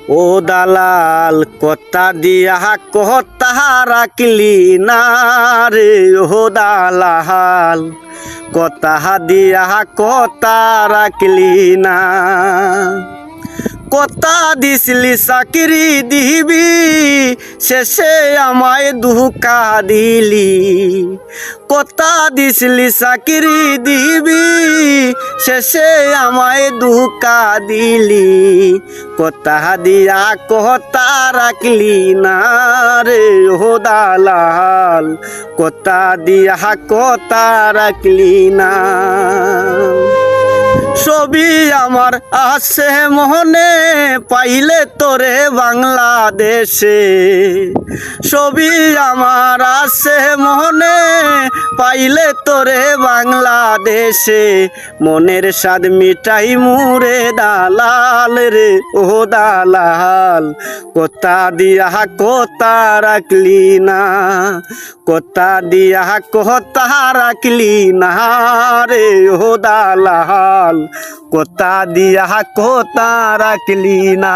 ও দালাল কথা দিয়া কথা রাখলি না রে, ও দালাল কথা দিয়া কথা রাখলি না। কথা দিসলি চাকরি দিবি, শেষে আমায় ধোঁকা দিলি। কথা দিসলি চাকরি দিবি, শেষে আমায় ধোঁকা দিলি। কথা দিয়া কথা রাখলি না রে, ও দালাল কথা দিয়া কথা রাখলি না। ছবি আমার আছে মনে, পাইলে তোরে বাংলাদেশে। ছবি আমার আছে মনে, পাইলে তোরে বাংলাদেশে। মনের স্বাদ মিটাই মুরে দালাল রে, ও দালাল কথা দিয়া কথা রাখলি না। কথা দিয়া কথা রাখলি না রে, ও দালাল কথা দিয়া কথা রাখলি না।